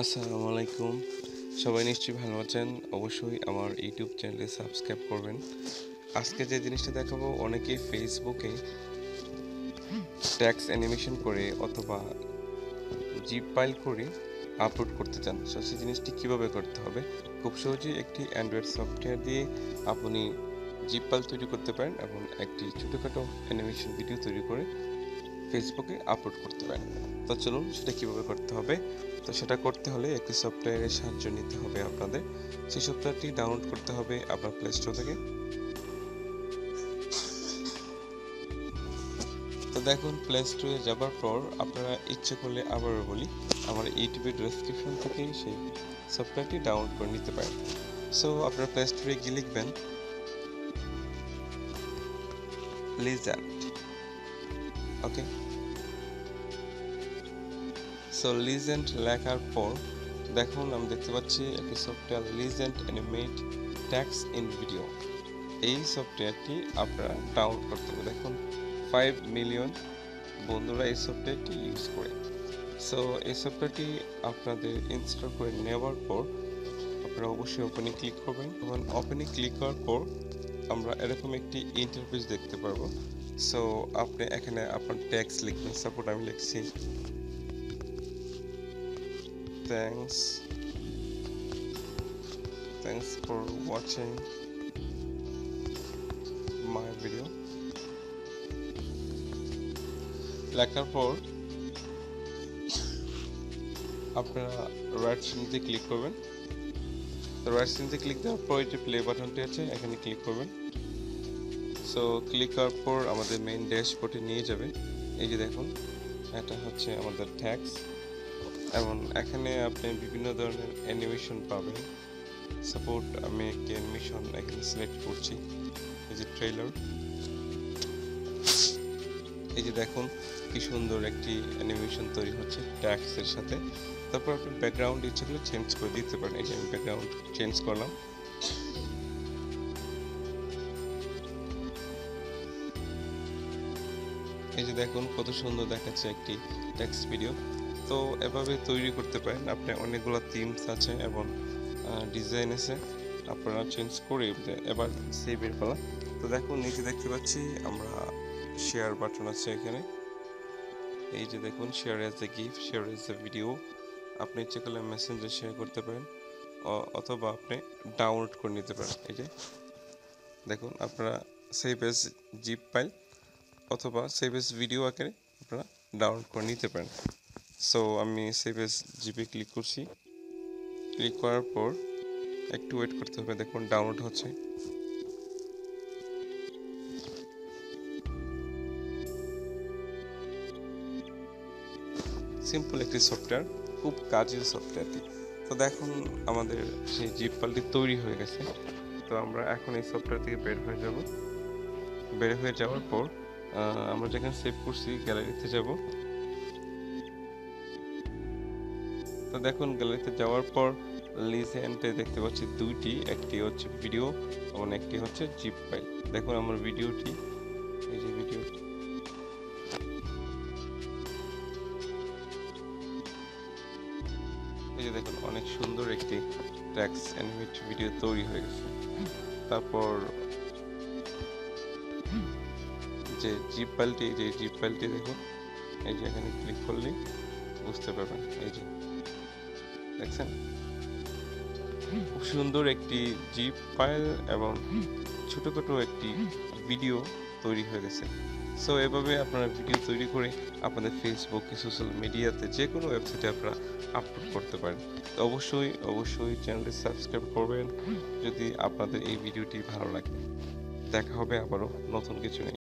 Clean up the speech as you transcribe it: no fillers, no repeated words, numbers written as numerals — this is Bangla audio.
আসসালামু আলাইকুম। সবাই নিশ্চয়ই ভালো আছেন। অবশ্যই আমার ইউটিউব চ্যানেলে সাবস্ক্রাইব করবেন। আজকে যে জিনিসটা দেখাবো, অনেকেই ফেসবুকে ট্যাক্স অ্যানিমেশন করে অথবা জিপ ফাইল করে আপলোড করতে চান। সেই জিনিসটি কীভাবে করতে হবে? খুব সহজেই একটি অ্যান্ড্রয়েড সফটওয়্যার দিয়ে আপনি জিপ ফাইল তৈরি করতে পারেন এবং একটি ছোটোখাটো অ্যানিমেশন ভিডিও তৈরি করে ফেসবুকে আপলোড করতে পারেন। তো চলুন সেটা কীভাবে করতে হবে। তো সেটা করতে হলে একটি সফটওয়্যারের সাহায্য নিতে হবে আপনাদের। সেই সফটওয়্যারটি ডাউনলোড করতে হবে আপনার প্লে স্টোর থেকে। তো দেখুন, প্লে স্টোরে যাবার পর আপনারা ইচ্ছে করলে আবারও বলি, আমার ইউটিউবের ডেসক্রিপশন থেকে সেই সফটওয়্যারটি ডাউনলোড করে নিতে পারেন। সো আপনার প্লে স্টোরে গিয়ে লিখবেন লিজেন্ড। ওকে, সো লিজেন্ড লেখার পর দেখুন আমি দেখতে পাচ্ছি একটি software legend animate tax in video. এই সফটওয়্যারটি আপনারা ডাউনলোড করতে হবে। দেখুন 5 মিলিয়ন বন্ধুরা এই সফটওয়্যারটি ইউজ করে। সো এই সফটওয়্যারটি আপনাদের ইনস্টল করে নেওয়ার পর আপনারা অবশ্যই ওপেনে ক্লিক করবেন এবং ওপেনে ক্লিক করার পর আমরা এরকম একটি ইন্টারফেস দেখতে পারবো। সো আপনি এখানে আপনার ট্যাক্স লিখবেন। সাপোর্ট আমি লিখছি thanks for watching my video লেখার পর আপনারা রাইট চিহ্নতে ক্লিক করবেন। তো রাইট চিহ্নতে ক্লিক দেওয়ার পর যে প্লে বাটনটি আছে এখানে ক্লিক করবেন। সো ক্লিক করার পর আমাদের মেইন ড্যাশবোর্ডে নিয়ে যাবে। এই যে দেখুন, এটা হচ্ছে আমাদের ট্যাক্স এবং এখানে আপনি বিভিন্ন ধরনের অ্যানিমেশন পাবেন। সাপোর্ট আমি একটি অ্যানিমেশন এখানে সিলেক্ট করছি, এই যে ট্রেলার। এই যে দেখুন কি সুন্দর একটি অ্যানিমেশন তৈরি হচ্ছে ট্যাক্সের সাথে। তারপর আপনি ব্যাকগ্রাউন্ড ইচ্ছে করলে চেঞ্জ করে দিতে পারেন। এই যে আমি ব্যাকগ্রাউন্ড চেঞ্জ করলাম। এই যে দেখুন কত সুন্দর দেখাচ্ছে একটি ট্যাক্স ভিডিও। তো এভাবে তৈরি করতে পারেন। আপনার অনেকগুলো থিমস আছে এবং ডিজাইন আছে, আপনারা চেঞ্জ করে এবার সেভের পালা। তো দেখুন নিচে দেখতে পাচ্ছি আমরা শেয়ার বাটন আছে এখানে। এই যে দেখুন share as a gift, share as a video. আপনি ইচ্ছে করলে মেসেঞ্জার শেয়ার করতে পারেন অথবা আপনি ডাউনলোড করে নিতে পারেন। এই যে দেখুন আপনারা সেভ অ্যাজ জিপ ফাইল অথবা সেভ অ্যাজ ভিডিও আকারে আপনারা ডাউনলোড করে নিতে পারেন। সো আমি সেভ অ্যাজ জিপে ক্লিক করছি। ক্লিক করার পর একটু ওয়েট করতে হবে। দেখুন ডাউনলোড হচ্ছে। সিম্পল একটি সফটওয়্যার, খুব কাজের সফটওয়্যারটি। তো দেখুন আমাদের সেই জিপ ফাইলটি তৈরি হয়ে গেছে। তো আমরা এখন এই সফটওয়্যার থেকে বের হয়ে যাব। বের হয়ে যাওয়ার পর আমরা যেখানে সেভ করছি গ্যালারিতে যাব। তো দেখুন গ্যালারিতে যাওয়ার পর লিজেন্ডে দেখতে পাচ্ছি দুইটি, একটি হচ্ছে ভিডিও এবং একটি হচ্ছে জিপ ফাইল। দেখুন আমার ভিডিওটি, এই যে ভিডিওটি, এই যে দেখুন অনেক সুন্দর একটি ট্যাক্স অ্যানিমেট ভিডিও তৈরি হয়ে গেছে। তারপর যে জিপ ফাইলটি দেখুন, এই যে এখানে ক্লিক করলে বুঝতে পারবেন। এই যে দেখছেন খুব সুন্দর একটি জিপ ফাইল এবং ছোটখাটো একটি ভিডিও তৈরি হয়ে গেছে। সো এভাবে আপনারা ভিডিও তৈরি করে আপনাদের ফেসবুকে, সোশ্যাল মিডিয়াতে, যে কোনো ওয়েবসাইটে আপনারা আপলোড করতে পারেন। তো অবশ্যই চ্যানেলটি সাবস্ক্রাইব করবেন যদি আপনাদের এই ভিডিওটি ভালো লাগে। দেখা হবে আবারও নতুন কিছু নিয়ে।